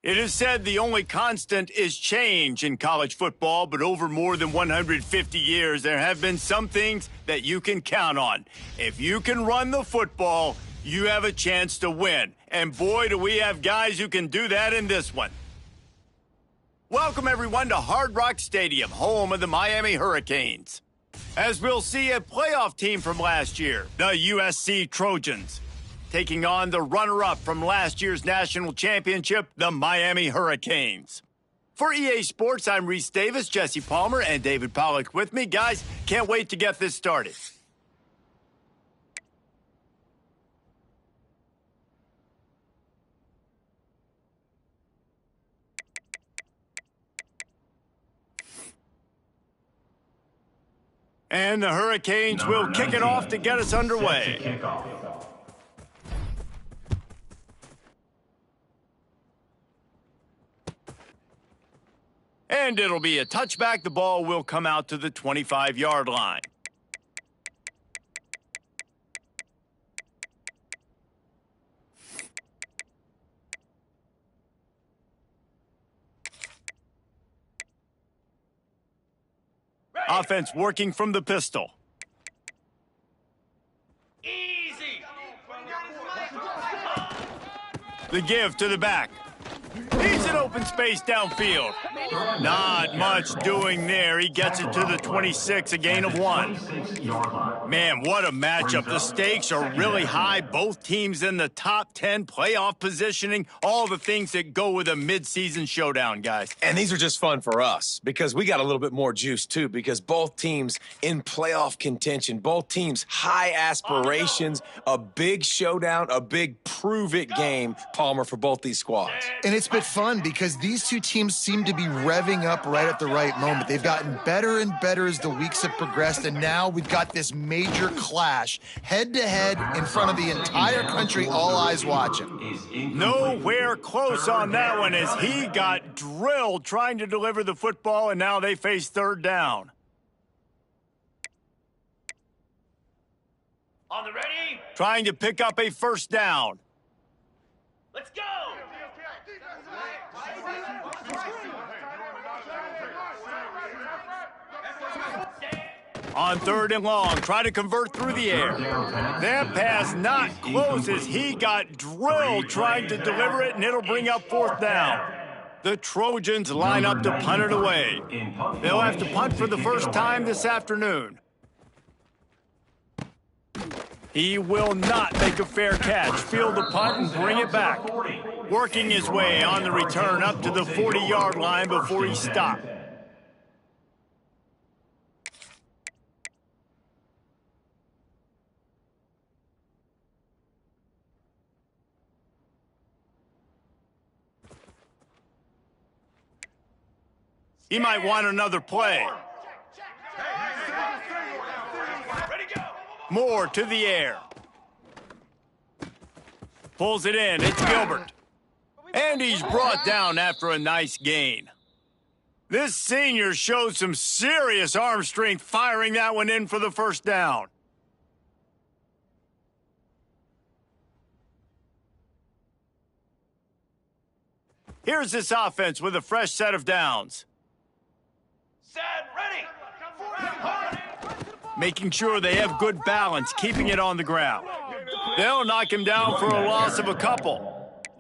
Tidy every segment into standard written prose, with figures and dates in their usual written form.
It is said the only constant is change in college football, but over more than 150 years, there have been some things that you can count on. If you can run the football, you have a chance to win. And boy, do we have guys who can do that in this one. Welcome, everyone, to Hard Rock Stadium, home of the Miami Hurricanes. As we'll see, a playoff team from last year, the USC Trojans, taking on the runner-up from last year's national championship, the Miami Hurricanes. For EA Sports, I'm Reese Davis, Jesse Palmer, and David Pollack with me. Guys, can't wait to get this started. And the Hurricanes will kick it off to get us underway. And it'll be a touchback. The ball will come out to the 25-yard line. Offense working from the pistol. Easy. The give to the back. He's in open space downfield. Not much doing there. He gets it to the 26, a gain of 1. Man, what a matchup. The stakes are really high. Both teams in the top 10 playoff positioning. All the things that go with a midseason showdown, guys. And these are just fun for us because we got a little bit more juice, too, because both teams in playoff contention, both teams high aspirations, a big showdown, a big prove-it game, Palmer, for both these squads. And it's been fun because these two teams seem to be revving up right at the right moment. They've gotten better and better as the weeks have progressed, and now we've got this major clash head-to-head in front of the entire country, all eyes watching. Nowhere close on that one as he got drilled trying to deliver the football, and now they face third down. On the ready? Trying to pick up a first down. Let's go. On third and long, try to convert through the air. That pass not close as he got drilled trying to deliver it, and it'll bring up fourth down. The Trojans line up to punt it away. They'll have to punt for the first time this afternoon. He will not make a fair catch. Field the punt and bring it back. Working his way on the return up to the 40-yard line before he stopped. He might want another play. Moore to the air. Pulls it in. It's Gilbert. And he's brought down after a nice gain. This senior showed some serious arm strength firing that one in for the first down. Here's this offense with a fresh set of downs. Set, ready. Making sure they have good balance, keeping it on the ground. They'll knock him down for a loss of a couple.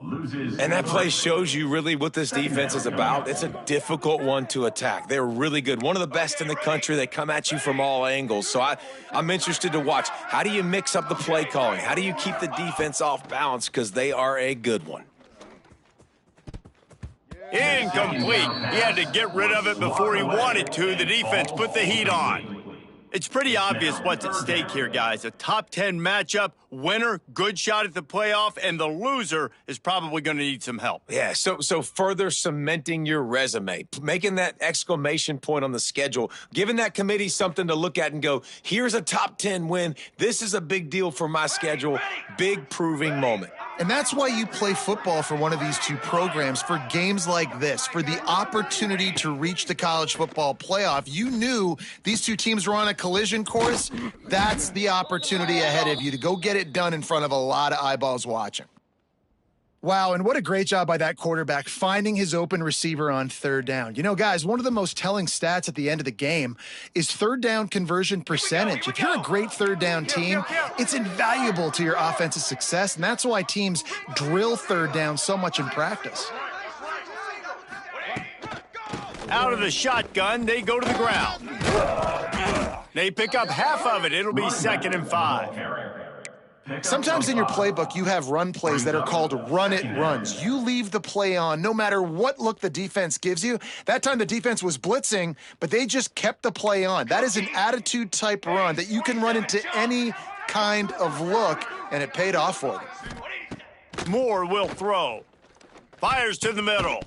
And that play shows you really what this defense is about. It's a difficult one to attack. They're really good. One of the best in the country. They come at you from all angles. So I'm interested to watch. How do you mix up the play calling? How do you keep the defense off balance? Because they are a good one. Incomplete. He had to get rid of it before he wanted to. The defense put the heat on. It's pretty obvious what's at stake here, guys. A top 10 matchup, winner, good shot at the playoff, and the loser is probably going to need some help. Yeah, so further cementing your resume, making that exclamation point on the schedule, giving that committee something to look at and go, here's a top 10 win. This is a big deal for my schedule. Big proving moment. And that's why you play football for one of these two programs, for games like this, for the opportunity to reach the college football playoff. You knew these two teams were on a collision course. That's the opportunity ahead of you to go get it done in front of a lot of eyeballs watching. Wow, and what a great job by that quarterback finding his open receiver on third down. You know, guys, one of the most telling stats at the end of the game is third down conversion percentage. If you're a great third down team, it's invaluable to your offensive success, and that's why teams drill third down so much in practice. Out of the shotgun, they go to the ground. They pick up half of it. It'll be 2nd and 5. Sometimes in your playbook, you have run plays that are called run-it runs. You leave the play on no matter what look the defense gives you. That time the defense was blitzing, but they just kept the play on. That is an attitude-type run that you can run into any kind of look, and it paid off for them. Moore will throw. Fires to the middle.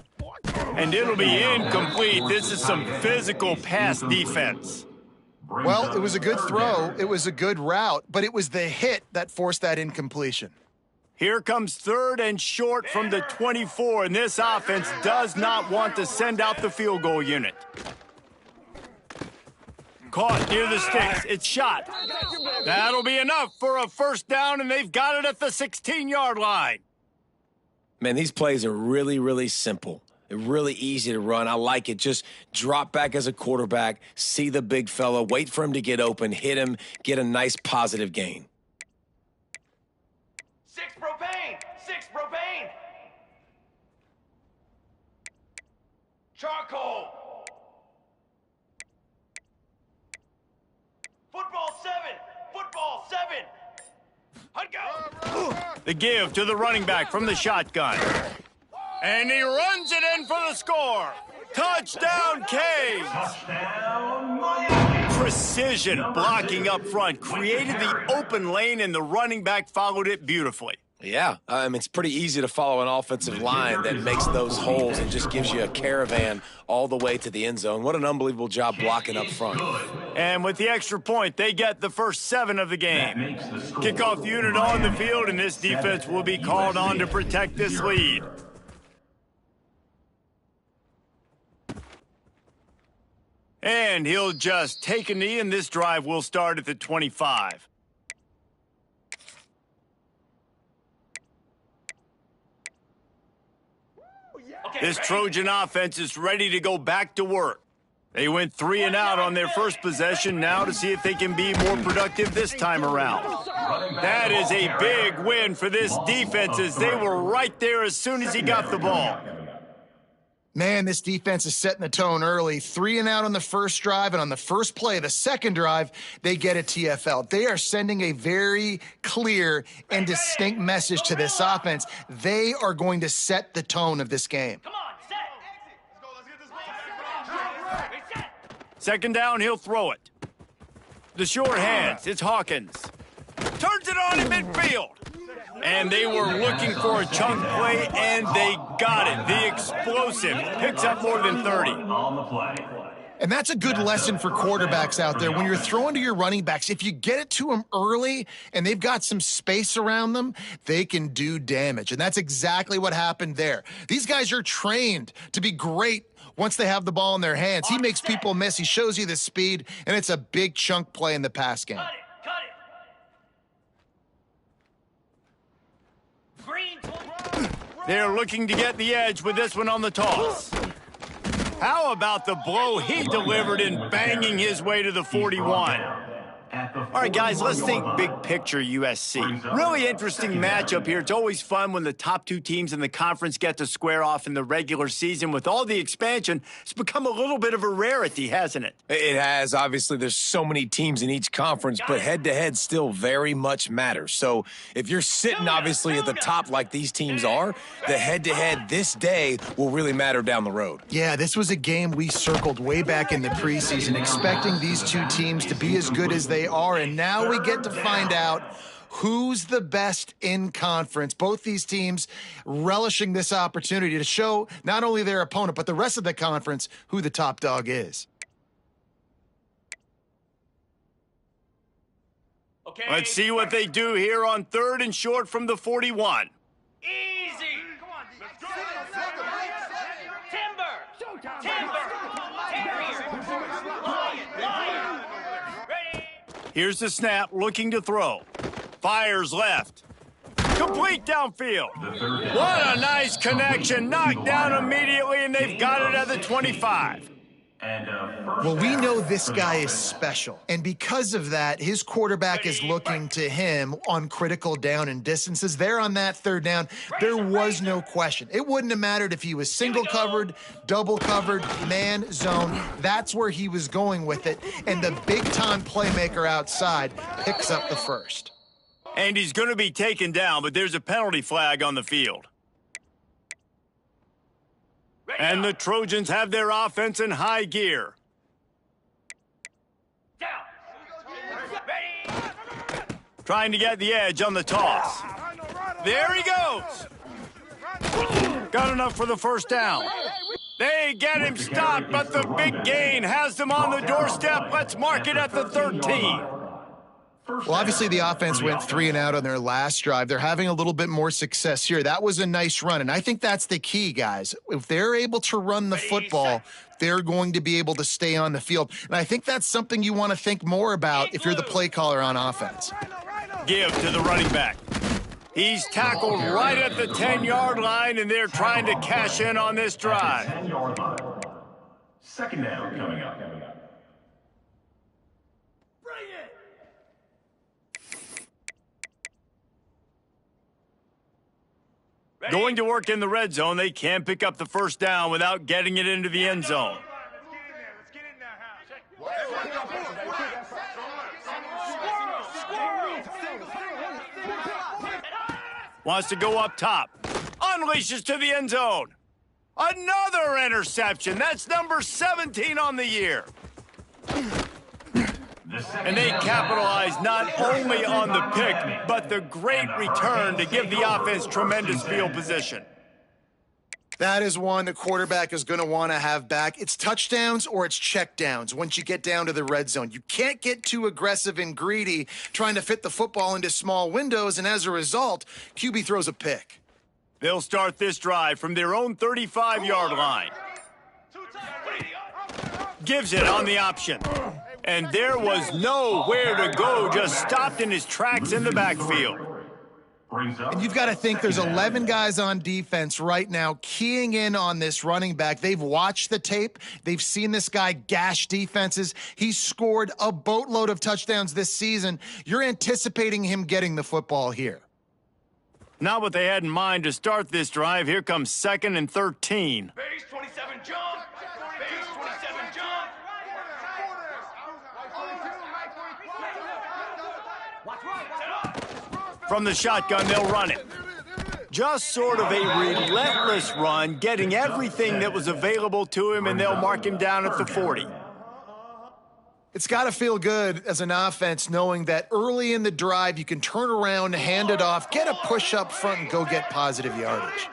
And it'll be incomplete. This is some physical pass defense. Well, it was a good throw. It was a good route, but it was the hit that forced that incompletion. Here comes 3rd and short from the 24, and this offense does not want to send out the field goal unit. Caught near the sticks. It's shot. That'll be enough for a 1st down, and they've got it at the 16-yard line. Man, these plays are really, really simple. They're really easy to run. I like it. Just drop back as a quarterback, see the big fella, wait for him to get open, hit him, get a nice positive gain. 6 propane! 6 propane! Charcoal! Football 7! Football 7! Hut go! The give to the running back from the shotgun. And he runs it in for the score. Touchdown, Canes! Precision blocking up front created the open lane, and the running back followed it beautifully. Yeah, it's pretty easy to follow an offensive line that makes those holes and just gives you a caravan all the way to the end zone. What an unbelievable job blocking up front. And with the extra point, they get the first 7 of the game. Kickoff unit on the field, and this defense will be called on to protect this lead. And he'll just take a knee, and this drive will start at the 25. This Trojan offense is ready to go back to work. They went 3 and out on their first possession, now to see if they can be more productive this time around. That is a big win for this defense, as they were right there as soon as he got the ball. Man, this defense is setting the tone early. 3 and out on the first drive, and on the first play, the second drive, they get a TFL. They are sending a very clear and distinct message to this offense. They are going to set the tone of this game. Come on, set! 2nd down, he'll throw it. The short hands, it's Hawkins. Turns it on in midfield. And they were looking for a chunk play, and they got it. The explosive picks up more than 30. And that's a good lesson for quarterbacks out there. When you're throwing to your running backs, if you get it to them early and they've got some space around them, they can do damage. And that's exactly what happened there. These guys are trained to be great once they have the ball in their hands. He makes people miss. He shows you the speed, and it's a big chunk play in the pass game. Cut it! They're looking to get the edge with this one on the toss. How about the blow he delivered in banging his way to the 41? All right, guys, let's think big picture USC. Really interesting matchup here. It's always fun when the top 2 teams in the conference get to square off in the regular season. With all the expansion, it's become a little bit of a rarity, hasn't it? It has. Obviously, there's so many teams in each conference, but head-to-head still very much matters. So if you're sitting, obviously, at the top like these teams are, the head-to-head this day will really matter down the road. Yeah, this was a game we circled way back in the preseason, expecting these 2 teams to be as good as they are, and now we get to find out who's the best in conference. Both these teams relishing this opportunity to show not only their opponent, but the rest of the conference who the top dog is. Okay, Let's see what they do here on 3rd and short from the 41. Easy! Come on, let's go! Timber! Terrier! Lion! Ready? Here's the snap, looking to throw. Fires left. Complete downfield. What a nice connection. Knocked down immediately, and they've got it at the 25. Well, we know this guy is special, and because of that, his quarterback is looking to him on critical down and distances. There on that third down, there was no question. It wouldn't have mattered if he was single covered, double covered, man, zone. That's where he was going with it, and the big-time playmaker outside picks up the first. And he's going to be taken down, but there's a penalty flag on the field. And the Trojans have their offense in high gear. Down. Ready. Trying to get the edge on the toss. There he goes. Got enough for the first down. They get him stopped, but the big gain has them on the doorstep. Let's mark it at the 13. Well, obviously the offense went 3 and out on their last drive. They're having a little bit more success here. That was a nice run, and I think that's the key, guys. If they're able to run the football, they're going to be able to stay on the field. And I think that's something you want to think more about if you're the play caller on offense. Give to the running back. He's tackled right at the 10-yard line, and they're trying to cash in on this drive. 10-yard line. Second down coming up. Going to work in the red zone, they can't pick up the first down without getting it into the end zone. Wants to go up top. Unleashes to the end zone. Another interception. That's number 17 on the year. And they capitalize not only on the pick, but the great return to give the offense tremendous field position. That is one the quarterback is going to want to have back. It's touchdowns or it's checkdowns once you get down to the red zone. You can't get too aggressive and greedy trying to fit the football into small windows, and as a result, QB throws a pick. They'll start this drive from their own 35-yard line. Gives it on the option. And there was nowhere to go, just stopped in his tracks in the backfield. And you've got to think there's 11 guys on defense right now keying in on this running back. They've watched the tape. They've seen this guy gash defenses. He's scored a boatload of touchdowns this season. You're anticipating him getting the football here. Not what they had in mind to start this drive. Here comes 2nd and 13. Base 27 jump. Base 27 jump. From the shotgun, they'll run it. Just sort of a relentless run, getting everything that was available to him, and they'll mark him down at the 40. It's got to feel good as an offense knowing that early in the drive you can turn around, hand it off, get a push up front, and go get positive yardage.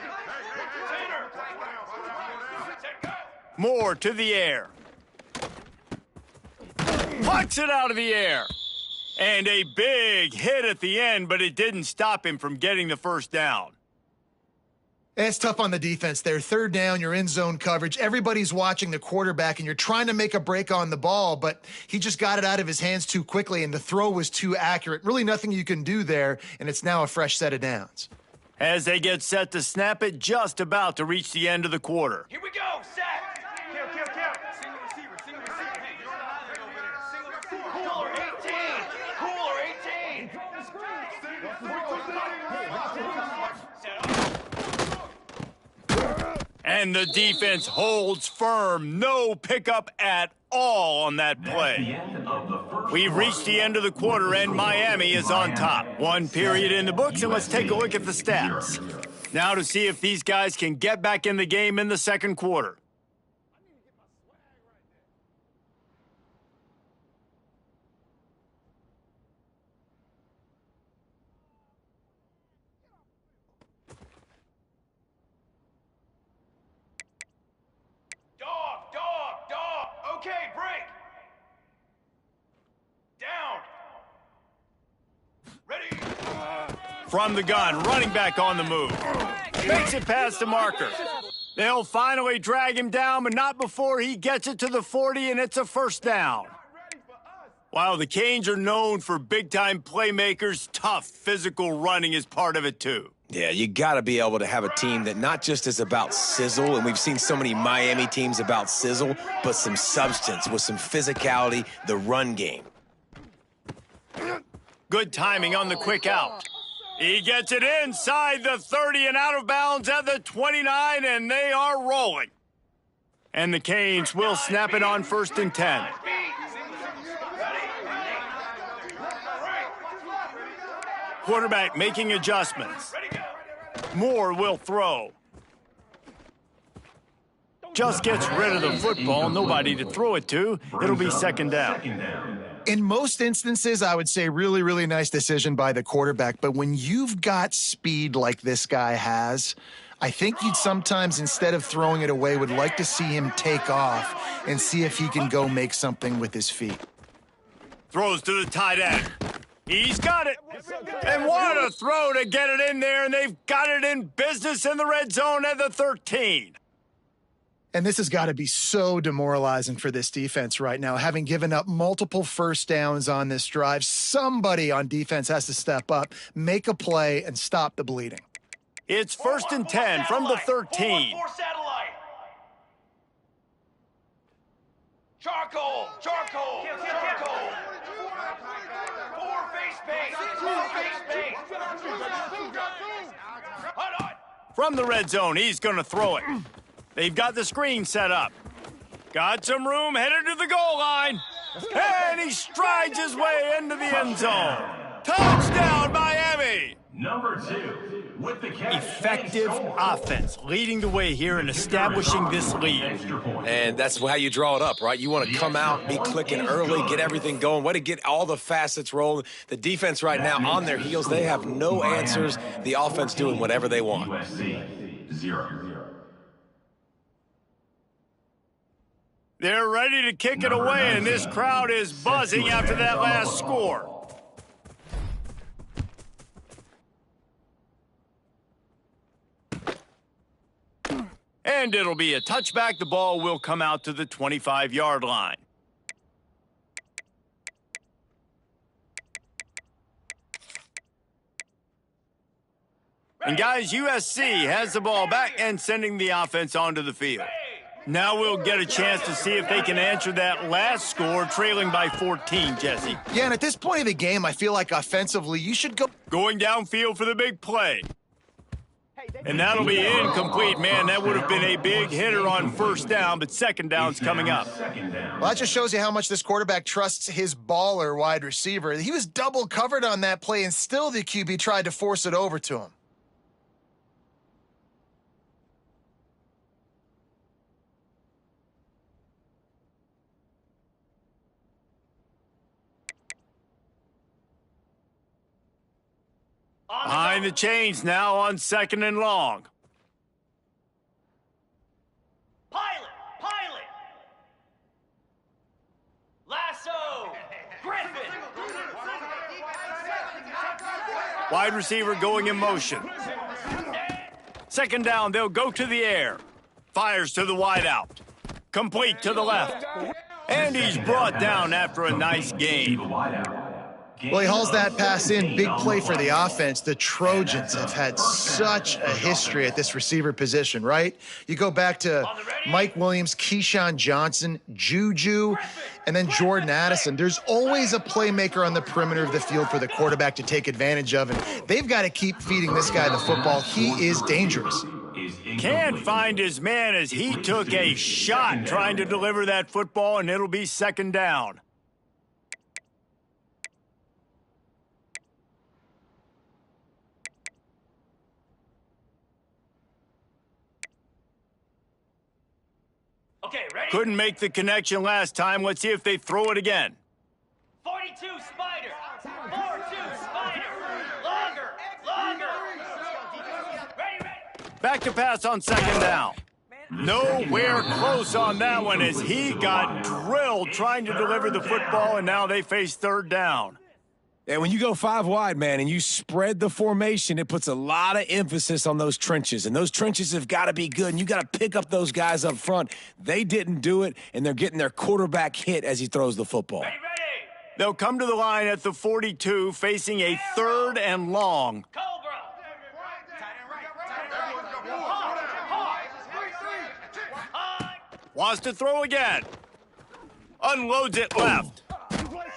Moore to the air. Plucks it out of the air. And a big hit at the end, but it didn't stop him from getting the first down. It's tough on the defense there. Third down, you're in zone coverage. Everybody's watching the quarterback, and you're trying to make a break on the ball, but he just got it out of his hands too quickly, and the throw was too accurate. Really nothing you can do there, and it's now a fresh set of downs. As they get set to snap it, just about to reach the end of the quarter. Here we go. Sack. Kill. Single receiver. Hey, you don't know how to go over there. Cooler 18. Cooler 18. And the defense holds firm. No pickup at all on that play. We've reached the end of the quarter, and Miami is on top. One period in the books, and let's take a look at the stats. Now to see if these guys can get back in the game in the second quarter. Dog. Okay, break. Down. Ready. From the gun, running back on the move. Makes it past the marker. They'll finally drag him down, but not before he gets it to the 40, and it's a first down. While the Canes are known for big-time playmakers, tough physical running is part of it, too. Yeah, you got to be able to have a team that not just is about sizzle, and we've seen so many Miami teams about sizzle, but some substance with some physicality, the run game. Good timing on the quick out. He gets it inside the 30 and out of bounds at the 29, and they are rolling. And the Canes will snap it on 1st and 10. Quarterback making adjustments. Moore will throw. Just gets rid of the football, nobody to throw it to. It'll be 2nd down. In most instances, I would say really, really nice decision by the quarterback. But when you've got speed like this guy has, I think you'd sometimes, instead of throwing it away, would like to see him take off and see if he can go make something with his feet. Throws to the tight end. He's got it. And what a throw to get it in there, and they've got it in business in the red zone at the 13. And this has got to be so demoralizing for this defense right now. Having given up multiple first downs on this drive, somebody on defense has to step up, make a play, and stop the bleeding. It's 1st and 10 from the 13. Charcoal! Charcoal! Charcoal! Four face paint! Four face paint! Hold on! From the red zone, he's going to throw it. They've got the screen set up. Got some room, headed to the goal line. And he strides his way into the end zone. Touchdown, Miami! Number 2, with the catch. Effective offense, leading the way here and establishing this lead. And that's how you draw it up, right? You want to come out, be clicking early, get everything going, way to get all the facets rolling. The defense right now on their heels, they have no answers. The offense doing whatever they want. USC 0. They're ready to kick it away, and this crowd is buzzing after that last score. And it'll be a touchback. The ball will come out to the 25-yard line. And guys, USC has the ball back and sending the offense onto the field. Now we'll get a chance to see if they can answer that last score, trailing by 14, Jesse. Yeah, and at this point of the game, I feel like offensively, you should go. Going downfield for the big play. And that'll be incomplete, man. That would have been a big hitter on 1st down, but 2nd down's coming up. Well, that just shows you how much this quarterback trusts his baller wide receiver. He was double covered on that play, and still the QB tried to force it over to him. Behind the chains now on 2nd and long. Pilot! Pilot! Lasso! Griffin! Wide receiver going in motion. 2nd down, they'll go to the air. Fires to the wideout. Complete to the left. And he's brought down after a nice gain. Well, he hauls that pass in. Big play for the offense. The Trojans have had such a history at this receiver position, right? You go back to Mike Williams, Keyshawn Johnson, Juju, and then Jordan Addison. There's always a playmaker on the perimeter of the field for the quarterback to take advantage of, and they've got to keep feeding this guy the football. He is dangerous. Can't find his man as he took a shot trying to deliver that football, and it'll be 2nd down. Okay, ready? Couldn't make the connection last time. Let's see if they throw it again. 42 Spider! 42 Spider! Longer! Longer! Ready, ready! Back to pass on 2nd down. Nowhere close on that one as he got drilled trying to deliver the football, and now they face 3rd down. And when you go 5 wide, man, and you spread the formation, it puts a lot of emphasis on those trenches. And those trenches have got to be good, and you got to pick up those guys up front. They didn't do it, and they're getting their quarterback hit as he throws the football. Ready, ready! They'll come to the line at the 42, facing a 3rd and long. Wants to throw again. Unloads it left.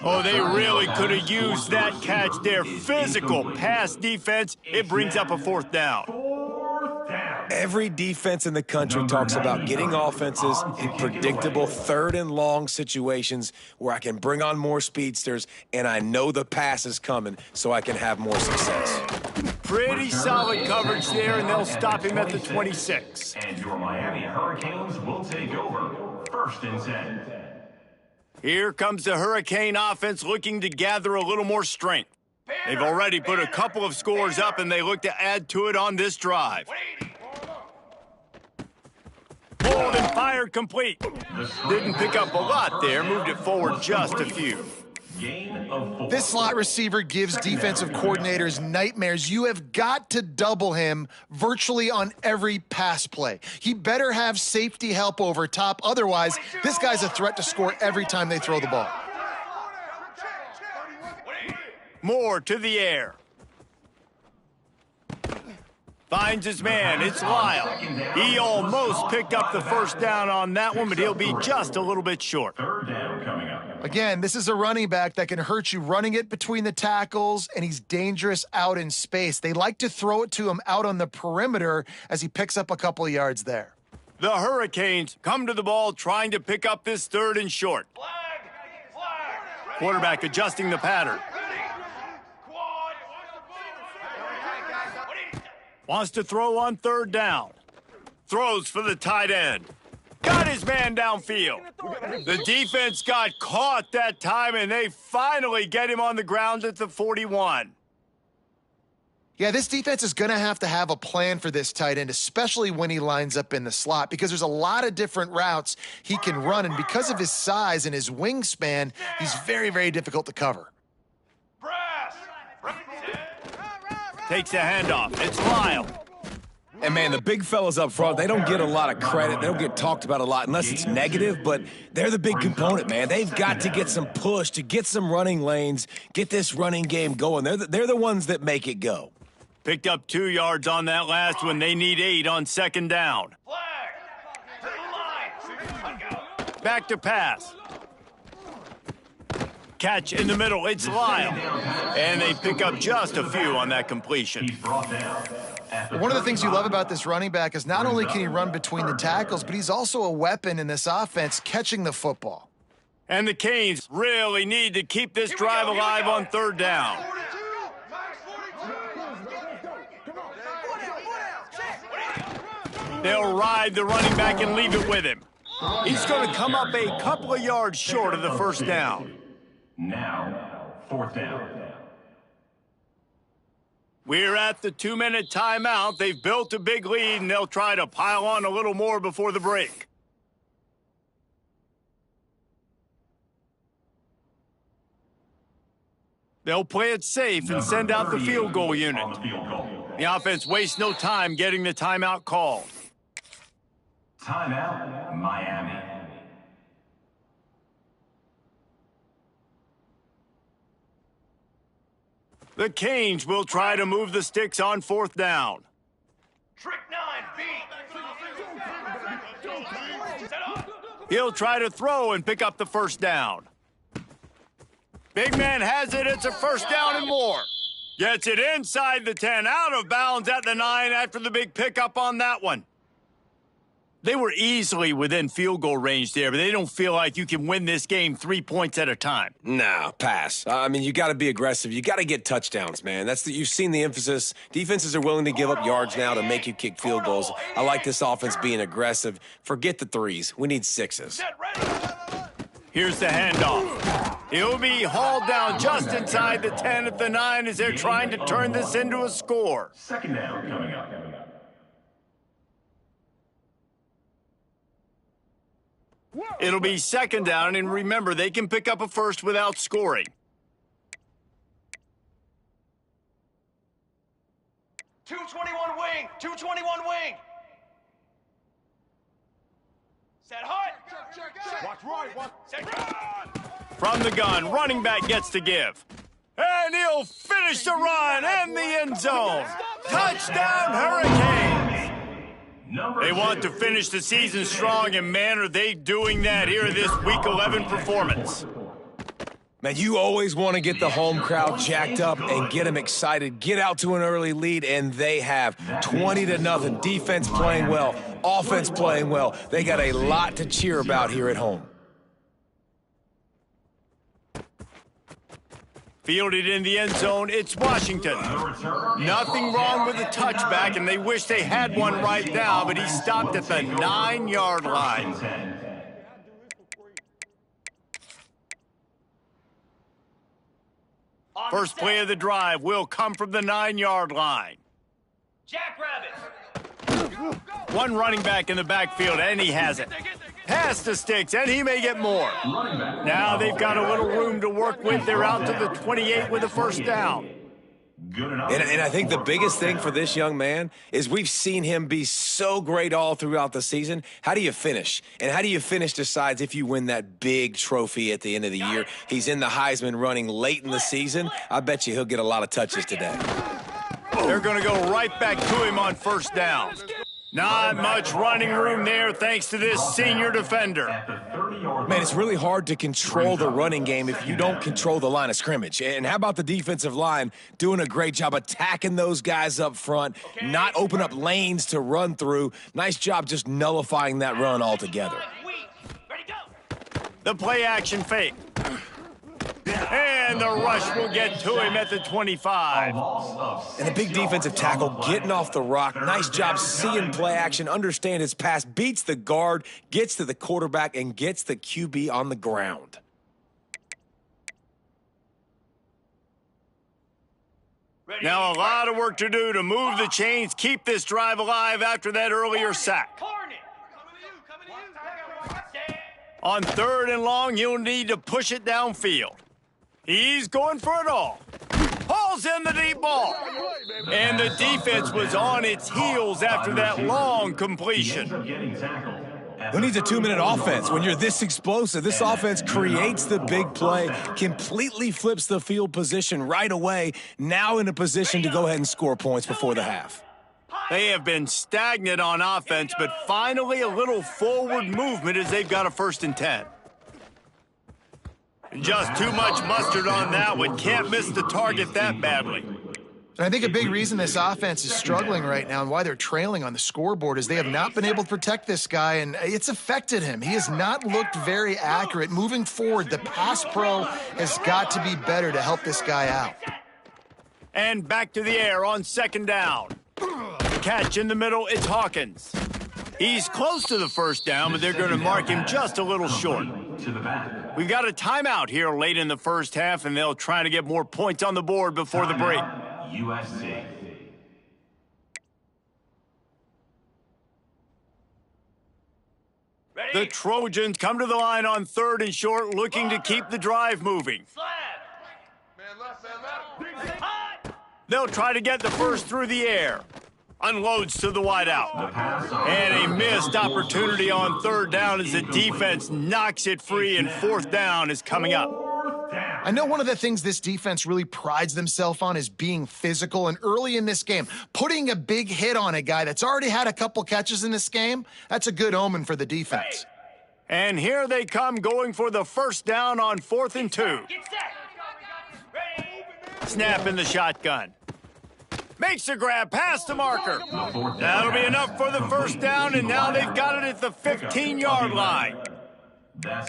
Oh, they really could have used that catch there. Physical pass defense. It brings up a 4th down. Every defense in the country talks about getting offenses in predictable 3rd and long situations where I can bring on more speedsters and I know the pass is coming so I can have more success. Pretty solid coverage there, and they'll stop him at the 26. And your Miami Hurricanes will take over. 1st and 10. Here comes the Hurricane offense looking to gather a little more strength. They've already put a couple of scores up, and they look to add to it on this drive. Pulled and fired complete. Didn't pick up a lot there, moved it forward just a few. This slot receiver gives defensive coordinators nightmares. You have got to double him virtually on every pass play. He better have safety help over top. Otherwise, this guy's a threat to score every time they throw the ball. Moore to the air. Finds his man. It's Lyle. He almost picked up the 1st down on that one, but he'll be just a little bit short. 3rd down coming up. Again, this is a running back that can hurt you running it between the tackles, and he's dangerous out in space. They like to throw it to him out on the perimeter as he picks up a couple of yards there. The Hurricanes come to the ball trying to pick up this 3rd and short. Quarterback adjusting the pattern. Wants to throw on 3rd down. Throws for the tight end. Got his man downfield. The defense got caught that time, and they finally get him on the ground at the 41. Yeah, this defense is going to have a plan for this tight end, especially when he lines up in the slot, because there's a lot of different routes he can run, and because of his size and his wingspan, he's very, very difficult to cover. Takes a handoff. It's Lyle. And, man, the big fellas up front, they don't get a lot of credit. They don't get talked about a lot unless it's negative, but they're the big component, man. They've got to get some push, to get some running lanes, get this running game going. They're the ones that make it go. Picked up 2 yards on that last one. They need 8 on 2nd down. Back to pass. Catch in the middle. It's Lyle. And they pick up just a few on that completion. One of the things you love about this running back is not only can he run between the tackles, but he's also a weapon in this offense catching the football. And the Canes really need to keep this drive alive on 3rd down. They'll ride the running back and leave it with him. He's going to come up a couple of yards short of the 1st down. Now, 4th down. We're at the 2-minute timeout. They've built a big lead, and they'll try to pile on a little more before the break. They'll play it safe and send out the field goal unit. The offense wastes no time getting the timeout called. Timeout, Miami. The Canes will try to move the sticks on 4th down. Trick 9, beat. Set up. He'll try to throw and pick up the 1st down. Big man has it. It's a 1st down and more. Gets it inside the 10, out of bounds at the 9 after the big pickup on that one. They were easily within field goal range there, but they don't feel like you can win this game 3 points at a time. Nah, pass. I mean, you got to be aggressive. You got to get touchdowns, man. You've seen the emphasis. Defenses are willing to give up yards now to make you kick field goals. I like this offense being aggressive. Forget the 3s. We need 6s. Here's the handoff. He'll be hauled down just inside the 10 at the 9 as they're trying to turn this into a score. 2nd down coming up. It'll be 2nd down, and remember, they can pick up a 1st without scoring. .221 wing. .221 wing. Set hut. Check. Watch right. Set run. From the gun, running back gets to give. And he'll finish the run in the end zone. Touchdown, Hurricanes! They want to finish the season strong, and man, are they doing that here in this Week 11 performance. Man, you always want to get the home crowd jacked up and get them excited. Get out to an early lead, and they have 20-0. Defense playing well, offense playing well. They got a lot to cheer about here at home. Fielded in the end zone, it's Washington. Nothing wrong with the touchback, and they wish they had one right now, but he stopped at the 9-yard line. First play of the drive will come from the 9-yard line. Jackrabbit. One running back in the backfield, and he has it. Pass to Sticks, and he may get more. Now they've got a little room to work with. They're out to the 28 with a first down. And I think the biggest thing for this young man is we've seen him be so great all throughout the season. How do you finish? And how do you finish decides if you win that big trophy at the end of the year. He's in the Heisman running late in the season. I bet you he'll get a lot of touches today. They're going to go right back to him on first down. Not much running room there thanks to this senior defender. Man, it's really hard to control the running game if you don't control the line of scrimmage. And how about the defensive line doing a great job attacking those guys up front, not open up lanes to run through. Nice job just nullifying that run altogether. The play action fake. And the rush will get to him at the 25. And the big defensive tackle getting off the rock. Nice job seeing play action, understand his pass, beats the guard, gets to the quarterback, and gets the QB on the ground. Now a lot of work to do to move the chains, keep this drive alive after that earlier sack. On 3rd and long, you'll need to push it downfield. He's going for it all. Hauls in the deep ball. And the defense was on its heels after that long completion. Who needs a 2-minute offense when you're this explosive? This offense creates the big play, completely flips the field position right away, now in a position to go ahead and score points before the half. They have been stagnant on offense, but finally a little forward movement as they've got a 1st and 10. Just too much mustard on that one. Can't miss the target that badly. And I think a big reason this offense is struggling right now and why they're trailing on the scoreboard is they have not been able to protect this guy, and it's affected him. He has not looked very accurate. Moving forward, the pass pro has got to be better to help this guy out. And back to the air on 2nd down. Catch in the middle, it's Hawkins. He's close to the 1st down, but they're going to mark him just a little short. We've got a timeout here late in the first half, and they'll try to get more points on the board before the break. USC. The Trojans come to the line on 3rd and short, looking to keep the drive moving. They'll try to get the first through the air. Unloads to the wideout. And a missed opportunity on 3rd down as the defense knocks it free, and 4th down is coming up. I know one of the things this defense really prides themselves on is being physical, and early in this game, putting a big hit on a guy that's already had a couple catches in this game, that's a good omen for the defense. And here they come going for the 1st down on 4th and 2. Snap in the shotgun. Makes a grab past the marker. That'll be enough for the 1st down, and now they've got it at the 15-yard line.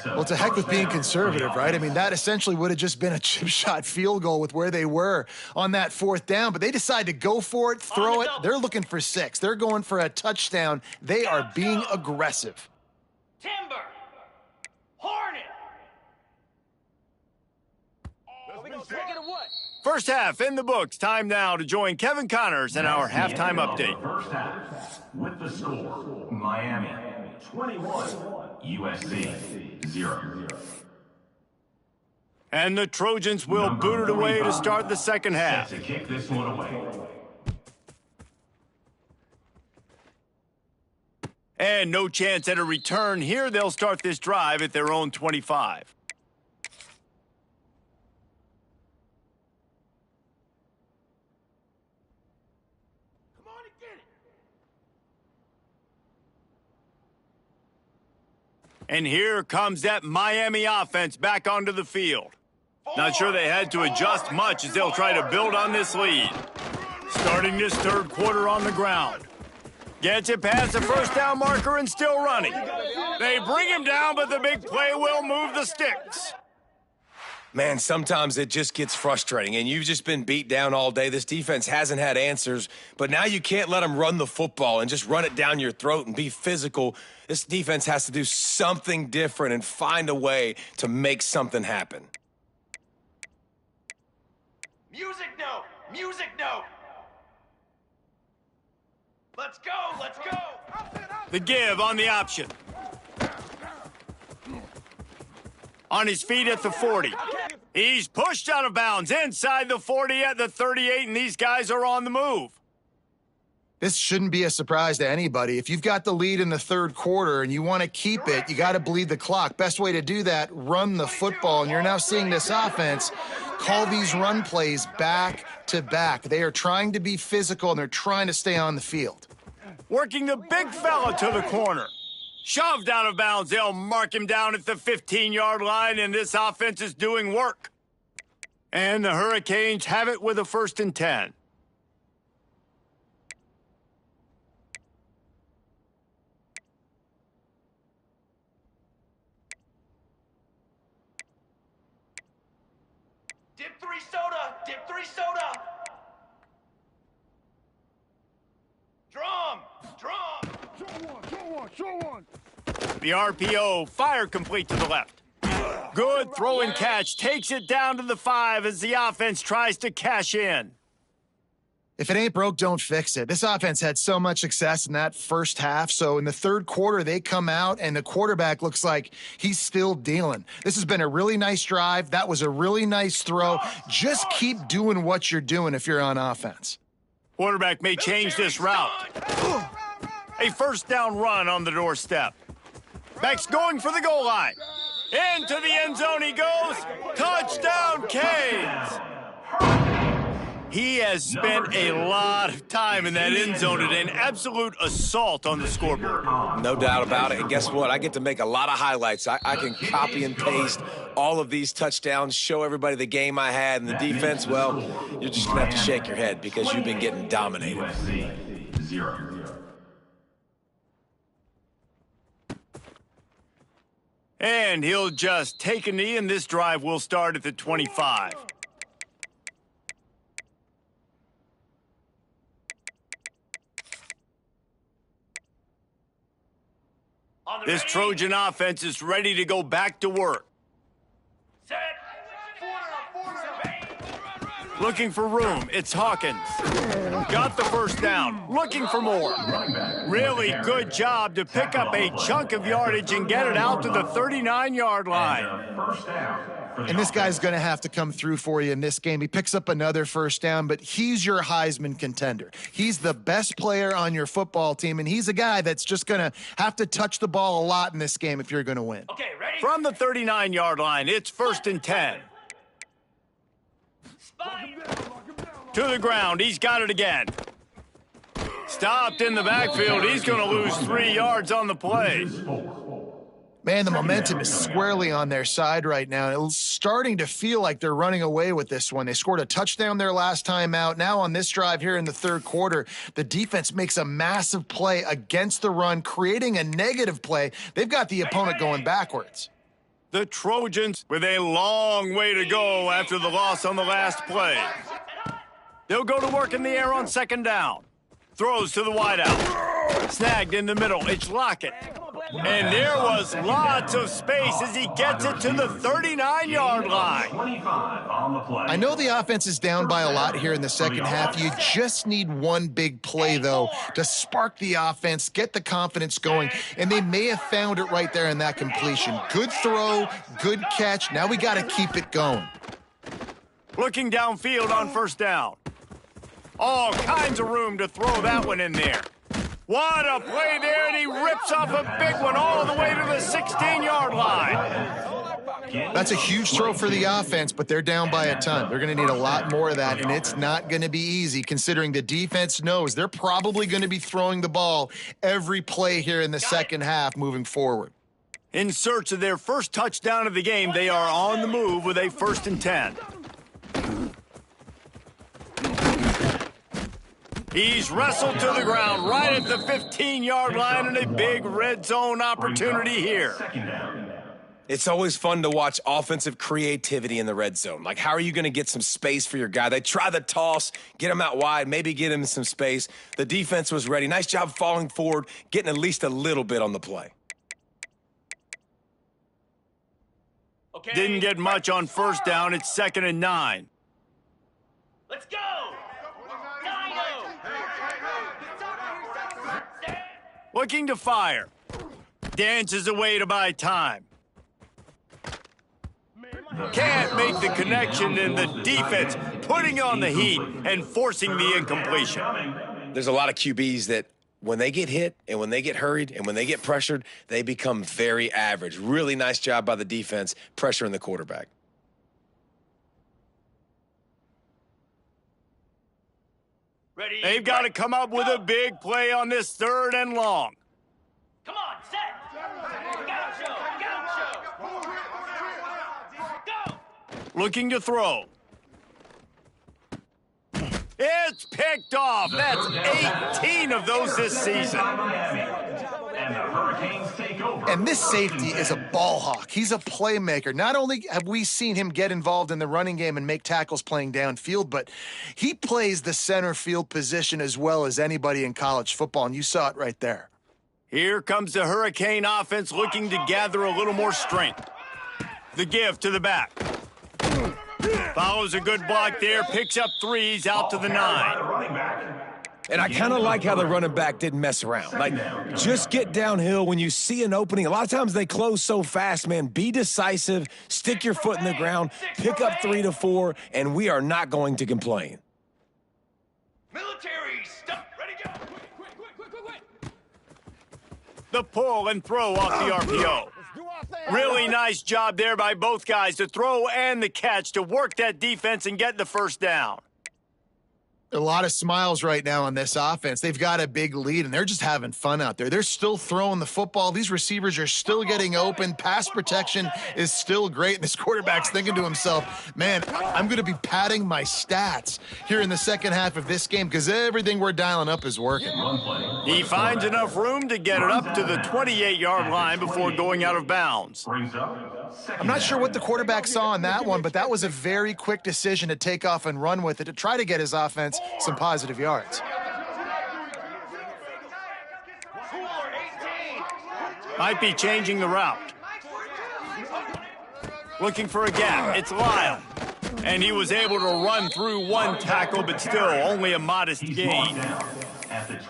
Well, to heck with being conservative, right? I mean, that essentially would have just been a chip shot field goal with where they were on that 4th down, but they decide to go for it, throw it. They're looking for 6. They're going for a touchdown. They are being aggressive. Timber. Hornet. First half in the books. Time now to join Kevin Connors in our halftime update. First half with the score: Miami 21, USC 0. And the Trojans will boot it away to start the second half. To kick this one away. And no chance at a return here. They'll start this drive at their own 25. And here comes that Miami offense back onto the field. Not sure they had to adjust much as they'll try to build on this lead. Starting this third quarter on the ground. Gets it past the first down marker and still running. They bring him down, but the big play will move the sticks. Man, sometimes it just gets frustrating, and you've just been beat down all day. This defense hasn't had answers, but now you can't let them run the football and just run it down your throat and be physical. This defense has to do something different and find a way to make something happen. Music note! Music note! Let's go! Let's go! The give on the option. On his feet at the 40. He's pushed out of bounds inside the 40 at the 38, and these guys are on the move. This shouldn't be a surprise to anybody. If you've got the lead in the third quarter and you want to keep it, you got to bleed the clock. Best way to do that, run the football. And you're now seeing this offense call these run plays back to back. They are trying to be physical, and they're trying to stay on the field. Working the big fella to the corner. Shoved out of bounds. They'll mark him down at the 15-yard line, and this offense is doing work. And the Hurricanes have it with a 1st and 10. Dip 3 soda! Dip 3 soda! Drum! Drum! The RPO, fire complete to the left. Good throw and catch, takes it down to the 5 as the offense tries to cash in. If it ain't broke, don't fix it. This offense had so much success in that first half, so in the third quarter, they come out, and the quarterback looks like he's still dealing. This has been a really nice drive. That was a really nice throw. Just keep doing what you're doing if you're on offense. Quarterback may change this route. A first down run on the doorstep. Back's going for the goal line. Into the end zone he goes. Touchdown, Canes! He has spent a lot of time in that end zone today, an absolute assault on the scoreboard. No doubt about it. And guess what? I get to make a lot of highlights. I can copy and paste all of these touchdowns, show everybody the game I had, and the defense, well, you're just going to have to shake your head because you've been getting dominated. USC 0. And he'll just take a knee, and this drive will start at the 25. This Trojan offense is ready to go back to work. Set! Looking for room, it's Hawkins. Got the first down, looking for more. Really good job to pick up a chunk of yardage and get it out to the 39-yard line. First down. And this guy's going to have to come through for you in this game. He picks up another first down, but he's your Heisman contender. He's the best player on your football team, and he's a guy that's just going to have to touch the ball a lot in this game if you're going to win. Okay, ready? From the 39-yard line, it's 1st and 10. To the ground, he's got it again. Stopped in the backfield, he's going to lose 3 yards on the play. Man, the momentum is squarely on their side right now. It's starting to feel like they're running away with this one. They scored a touchdown their last time out. Now on this drive here in the third quarter, the defense makes a massive play against the run, creating a negative play. They've got the opponent going backwards. The Trojans with a long way to go after the loss on the last play. They'll go to work in the air on 2nd down. Throws to the wideout. Snagged in the middle. It's Lockett. And there was lots of space as he gets it to the 39-yard line. 25 on the play. I know the offense is down by a lot here in the second half. You just need one big play, though, to spark the offense, get the confidence going, and they may have found it right there in that completion. Good throw, good catch. Now we got to keep it going. Looking downfield on 1st down. All kinds of room to throw that one in there. What a play there, and he rips off a big one all the way to the 16-yard line. That's a huge throw for the offense, but they're down by a ton. They're going to need a lot more of that, and it's not going to be easy considering the defense knows they're probably going to be throwing the ball every play here in the second half moving forward. In search of their first touchdown of the game, they are on the move with a 1st and 10. He's wrestled to the ground right at the 15-yard line, and a big red zone opportunity here. It's always fun to watch offensive creativity in the red zone. Like, how are you going to get some space for your guy? They try the toss, get him out wide, maybe get him some space. The defense was ready. Nice job falling forward, getting at least a little bit on the play. Okay. Didn't get much on 1st down. It's 2nd and 9. Let's go! Looking to fire. Dances away to buy time. Can't make the connection, and the defense putting on the heat and forcing the incompletion. There's a lot of QBs that when they get hit and when they get hurried and when they get pressured, they become very average. Really nice job by the defense pressuring the quarterback. Ready? They've got to come up with a big play on this 3rd and long. Come on, set! Gaucho! Go! Looking to throw. It's picked off. That's 18 of those this season. And the Hurricanes take over. And this safety is a ball hawk. He's a playmaker. Not only have we seen him get involved in the running game and make tackles playing downfield, but he plays the center field position as well as anybody in college football, and you saw it right there. Here comes the Hurricane offense looking to gather a little more strength. The give to the back. Follows a good block there, picks up 3, he's out to the 9. And I kind of like how the running back didn't mess around. Like, just get downhill when you see an opening. A lot of times they close so fast, man. Be decisive, stick your foot in the ground, pick up 3 to 4, and we are not going to complain. Military stuff. Ready, go! Quick. The pull and throw off the RPO. Really nice job there by both guys, the throw and the catch, to work that defense and get the 1st down. A lot of smiles right now on this offense. They've got a big lead, and they're just having fun out there. They're still throwing the football. These receivers are still getting open. Pass protection is still great. And this quarterback's thinking to himself, man, I'm going to be padding my stats here in the second half of this game because everything we're dialing up is working. He finds enough room to get it up to the 28-yard line before going out of bounds. I'm not sure what the quarterback saw on that one, but that was a very quick decision to take off and run with it to try to get his offense some positive yards. Might be changing the route. Looking for a gap. It's Lyle. And he was able to run through one tackle, but still only a modest gain.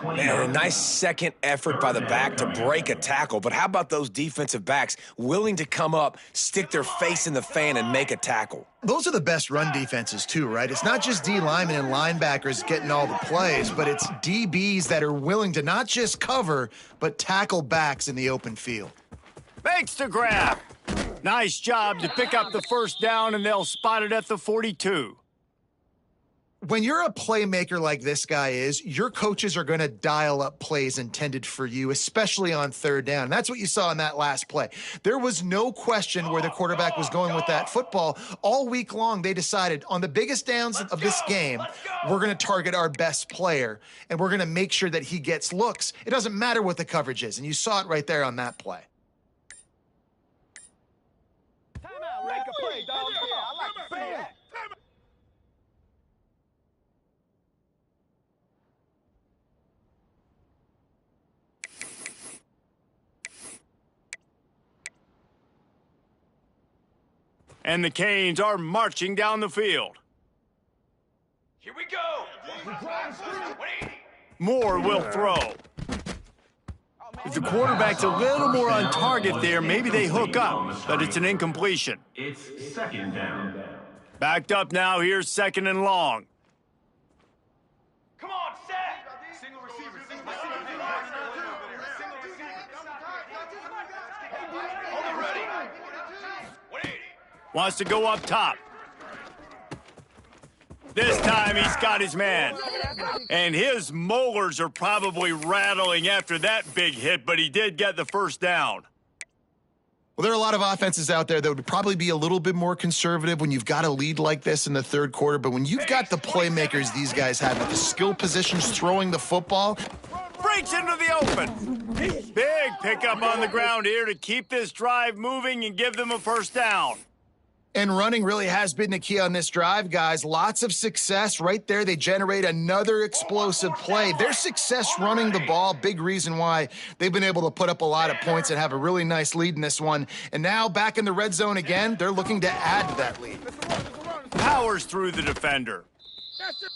Man, a nice second effort by the back to break a tackle. But how about those defensive backs willing to come up, stick their face in the fan, and make a tackle? Those are the best run defenses too, right? It's not just D linemen and linebackers getting all the plays, but it's DBs that are willing to not just cover, but tackle backs in the open field. Makes the grab. Nice job to pick up the 1st down, and they'll spot it at the 42. When you're a playmaker like this guy is, your coaches are going to dial up plays intended for you, especially on 3rd down. And that's what you saw in that last play. There was no question where the quarterback was going with that football. All week long, they decided on the biggest downs of this game, we're going to target our best player, and we're going to make sure that he gets looks. It doesn't matter what the coverage is, and you saw it right there on that play. Make a play, dog. Yeah, I like to see that. And the Canes are marching down the field. Here we go. 180. Moore will throw. If the quarterback's a little more on target there, maybe they hook up, but it's an incompletion. It's 2nd down. Backed up now, here's 2nd and long. Come on, set. Single receiver. Hold it ready. 180. Wants to go up top. This time he's got his man. And his molars are probably rattling after that big hit, but he did get the 1st down. Well, there are a lot of offenses out there that would probably be a little bit more conservative when you've got a lead like this in the third quarter. But when you've got the playmakers these guys have at the skill positions throwing the football. Breaks into the open. Big pickup on the ground here to keep this drive moving and give them a first down. And running really has been the key on this drive, guys. Lots of success right there. They generate another explosive play. Their success running the ball, big reason why they've been able to put up a lot of points and have a really nice lead in this one. And now back in the red zone again, they're looking to add to that lead. Powers through the defender.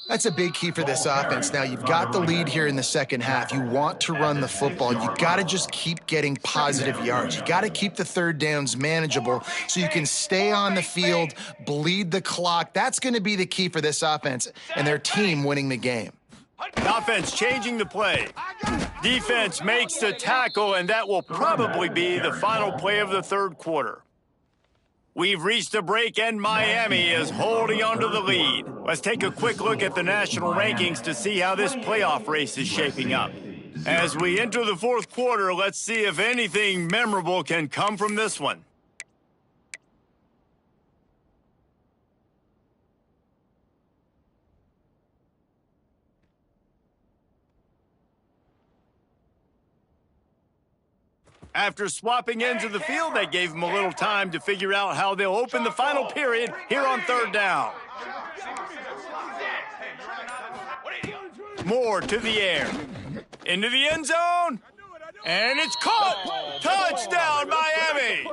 That's a big key for this offense. Now, you've got the lead here in the second half. You want to run the football. You got to just keep getting positive yards. You got to keep the third downs manageable so you can stay on the field, bleed the clock. That's going to be the key for this offense and their team winning the game. Offense changing the play. Defense makes the tackle, and that will probably be the final play of the third quarter. We've reached a break, and Miami is holding on to the lead. Let's take a quick look at the national rankings to see how this playoff race is shaping up. As we enter the fourth quarter, let's see if anything memorable can come from this one. After swapping ends of the field, that gave them a little time to figure out how they'll open the final period here on third down. Moore to the air. Into the end zone. And it's caught. Touchdown, Miami.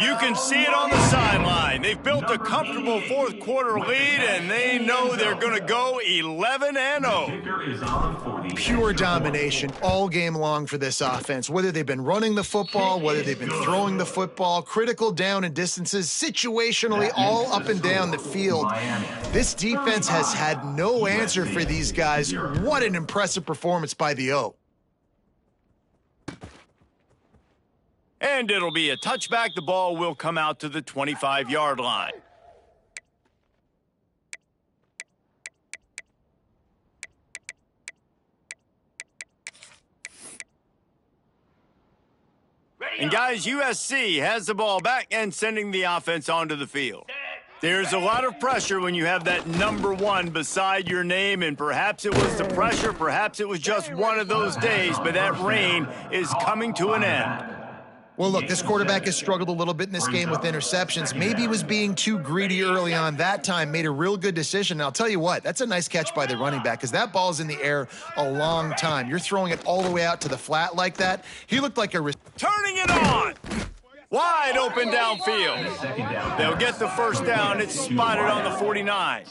You can see it on the sideline. They've built a comfortable fourth quarter lead, and they know they're going to go 11-0. Pure domination all game long for this offense. Whether they've been running the football, whether they've been throwing the football, critical down and distances, situationally all up and down the field. This defense has had no answer for these guys. What an impressive performance by the O. And it'll be a touchback. The ball will come out to the 25-yard line. And guys, USC has the ball back and sending the offense onto the field. There's a lot of pressure when you have that number one beside your name, and perhaps it was the pressure, perhaps it was just one of those days, but that reign is coming to an end. Well, look, this quarterback has struggled a little bit in this game with interceptions. Maybe he was being too greedy early on. That time made a real good decision. And I'll tell you what, that's a nice catch by the running back because that ball's in the air a long time. You're throwing it all the way out to the flat like that. He looked like a... Turning it on! Wide open downfield. They'll get the first down. It's spotted on the 49.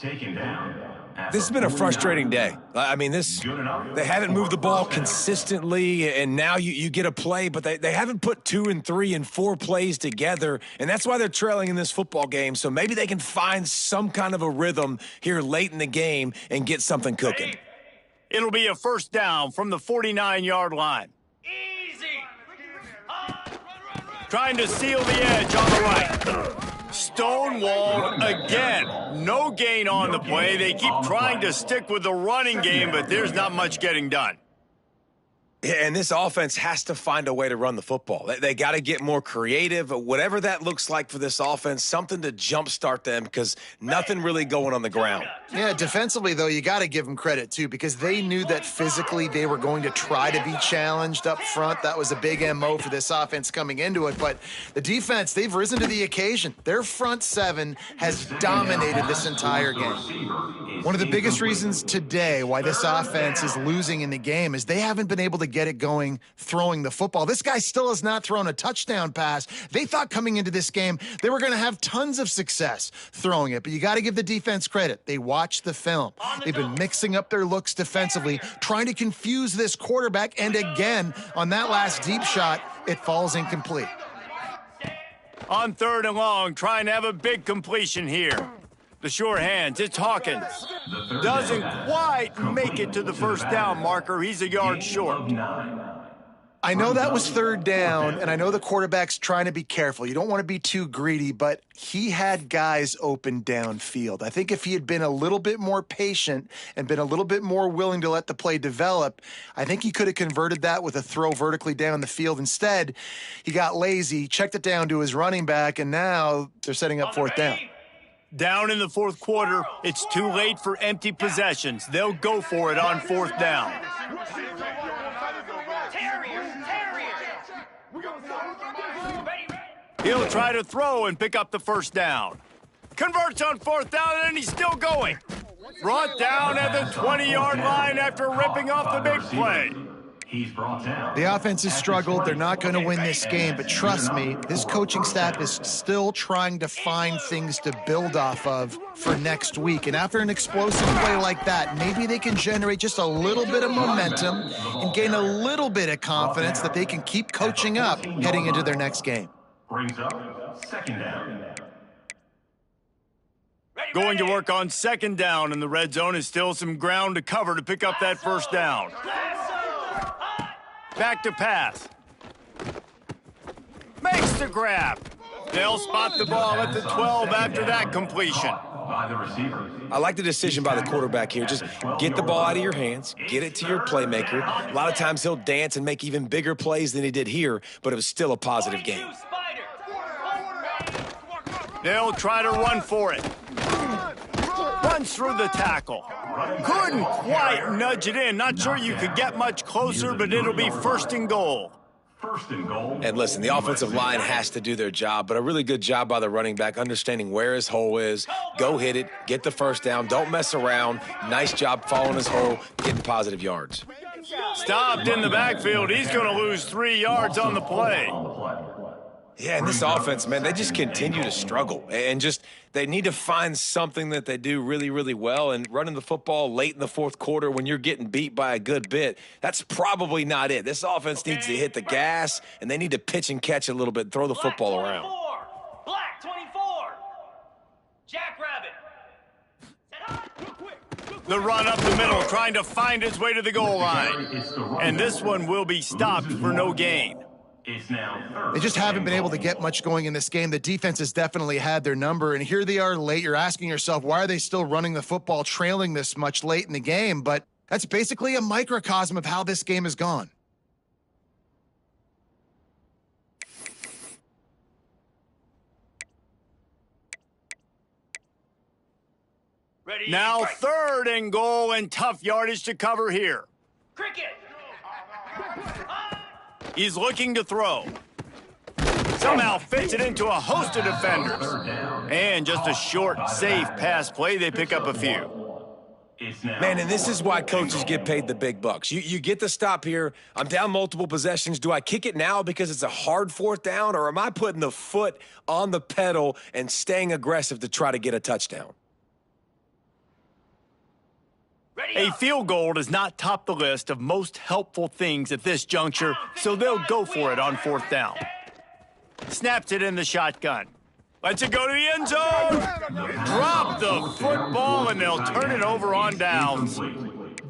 This has been a frustrating day. I mean, they haven't moved the ball consistently, and now you get a play, but they haven't put 2 and 3 and 4 plays together, and that's why they're trailing in this football game. So maybe they can find some kind of a rhythm here late in the game and get something cooking. It'll be a first down from the 49-yard line. Trying to seal the edge on the right. Stonewalled again. No gain on the play. They keep trying to stick with the running game, but there's not much getting done. And this offense has to find a way to run the football. They got to get more creative, whatever that looks like for this offense, something to jumpstart them because nothing really going on the ground. Yeah, defensively, though, you got to give them credit, too, because they knew that physically they were going to try to be challenged up front. That was a big MO for this offense coming into it. But the defense, they've risen to the occasion. Their front seven has dominated this entire game. One of the biggest reasons today why this offense is losing in the game is they haven't been able to get it going throwing the football. This guy still has not thrown a touchdown pass. They thought coming into this game they were going to have tons of success throwing it, but you got to give the defense credit. They watched the film. They've been mixing up their looks defensively, trying to confuse this quarterback, and again, on that last deep shot, it falls incomplete. On third and long, trying to have a big completion here. The sure hands, it's Hawkins. Doesn't quite make it to the first down marker. He's a yard short. I know that was third down, and I know the quarterback's trying to be careful. You don't want to be too greedy, but he had guys open downfield. I think if he had been a little bit more patient and been a little bit more willing to let the play develop, I think he could have converted that with a throw vertically down the field. Instead, he got lazy, checked it down to his running back, and now they're setting up fourth down. Down in the fourth quarter, it's too late for empty possessions. They'll go for it on fourth down. He'll try to throw and pick up the first down. Converts on fourth down, and he's still going. Brought down at the 20-yard line after ripping off the big play. He's brought down. The offense has struggled. They're not going to win this game, but trust me, this coaching staff is still trying to find things to build off of for next week. And after an explosive play like that, maybe they can generate just a little bit of momentum and gain a little bit of confidence that they can keep coaching up heading into their next game. Brings up second down. Going to work on second down, and the red zone is still some ground to cover to pick up that first down. Back to pass. Makes the grab. They'll spot the ball at the 12 after that completion. By the receiver. I like the decision by the quarterback here. Just get the ball out of your hands, get it to your playmaker. A lot of times he'll dance and make even bigger plays than he did here, but it was still a positive game. They'll try to run for it. Runs through the tackle. Couldn't quite nudge it in. Not sure you could get much closer, but it'll be first and goal. First and goal. And listen, the offensive line has to do their job, but a really good job by the running back, understanding where his hole is. Go hit it, get the first down, don't mess around. Nice job following his hole, getting positive yards. Stopped in the backfield. He's going to lose 3 yards on the play. Yeah, and this offense, man, they just continue to struggle. And just they need to find something that they do really, really well. And running the football late in the fourth quarter when you're getting beat by a good bit, that's probably not it. This offense needs to hit the gas, and they need to pitch and catch a little bit and throw the football around. Black 24. Jackrabbit. The run up the middle, trying to find its way to the goal line. And this one will be stopped for no gain. They just haven't been able to get much going in this game. The defense has definitely had their number, and here they are late. You're asking yourself, why are they still running the football, trailing this much late in the game? But that's basically a microcosm of how this game has gone. Now third and goal, and tough yardage to cover here. Cricket. He's looking to throw. Somehow fits it into a host of defenders. And just a short, safe pass play, they pick up a few. Man, and this is why coaches get paid the big bucks. You get the stop here. I'm down multiple possessions. Do I kick it now because it's a hard fourth down, or am I putting the foot on the pedal and staying aggressive to try to get a touchdown? A field goal does not top the list of most helpful things at this juncture, so they'll go for it on fourth down. Snaps it in the shotgun. Lets it go to the end zone. Drop the football, and they'll turn it over on downs.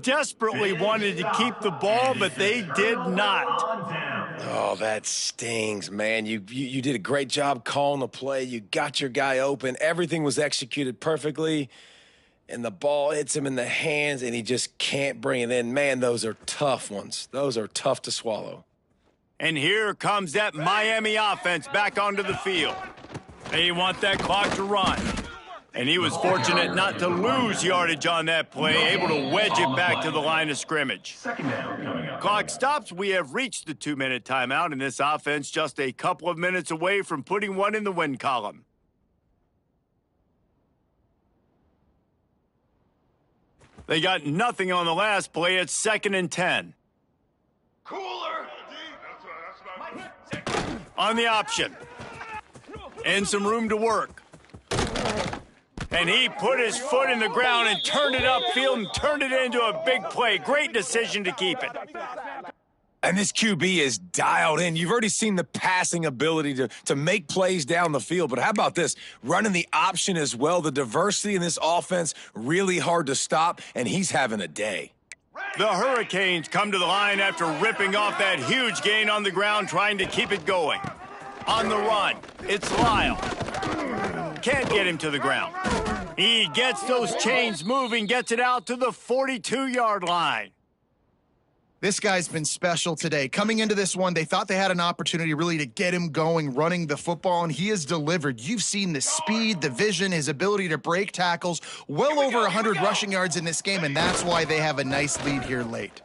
Desperately wanted to keep the ball, but they did not. Oh, that stings, man. You did a great job calling the play. You got your guy open. Everything was executed perfectly. And the ball hits him in the hands, and he just can't bring it in. Man, those are tough ones. Those are tough to swallow. And here comes that Miami offense back onto the field. They want that clock to run. And he was fortunate not to lose yardage on that play, able to wedge it back to the line of scrimmage. Clock stops. We have reached the 2-minute timeout, and this offense just a couple of minutes away from putting one in the win column. They got nothing on the last play. It's 2nd and 10. Cooler. On the option. And some room to work. And he put his foot in the ground and turned it upfield and turned it into a big play. Great decision to keep it. And this QB is dialed in. You've already seen the passing ability to make plays down the field. But how about this? Running the option as well. The diversity in this offense, really hard to stop, and he's having a day. The Hurricanes come to the line after ripping off that huge gain on the ground, trying to keep it going. On the run, it's Lyle. Can't get him to the ground. He gets those chains moving, gets it out to the 42-yard line. This guy's been special today. Coming into this one, they thought they had an opportunity really to get him going, running the football, and he has delivered. You've seen the speed, the vision, his ability to break tackles, well over 100 rushing yards in this game, and that's why they have a nice lead here late.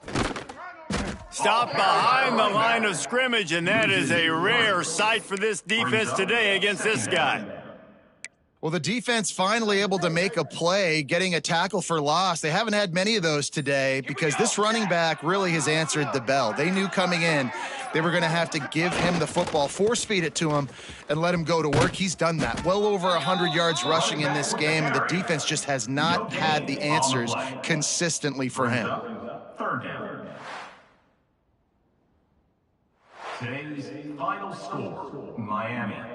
Stopped behind the line of scrimmage, and that is a rare sight for this defense today against this guy. Well, the defense finally able to make a play, getting a tackle for loss. They haven't had many of those today because this running back really has answered the bell. They knew coming in they were going to have to give him the football, force feed it to him, and let him go to work. He's done that. Well over 100 yards rushing in this game, and the defense just has not had the answers consistently for him. Third down. Today's final score, Miami